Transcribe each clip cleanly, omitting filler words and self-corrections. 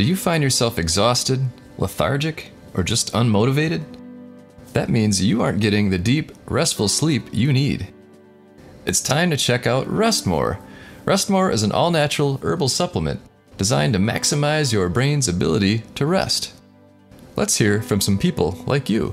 Do you find yourself exhausted, lethargic, or just unmotivated? That means you aren't getting the deep, restful sleep you need. It's time to check out Rest More. Rest More is an all-natural herbal supplement designed to maximize your brain's ability to rest. Let's hear from some people like you.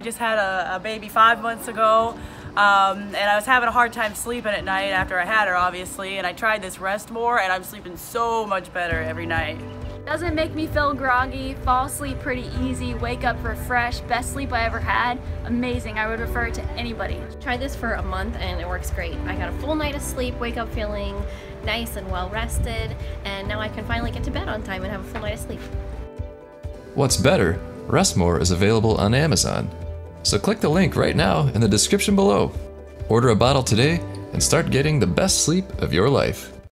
I just had a baby 5 months ago, and I was having a hard time sleeping at night after I had her, obviously, and I tried this Rest More, and I'm sleeping so much better every night. Doesn't make me feel groggy, fall asleep pretty easy, wake up refreshed, best sleep I ever had. Amazing, I would refer it to anybody. Tried this for a month and it works great. I got a full night of sleep, wake up feeling nice and well rested, and now I can finally get to bed on time and have a full night of sleep. What's better, Rest More is available on Amazon. So click the link right now in the description below. Order a bottle today and start getting the best sleep of your life.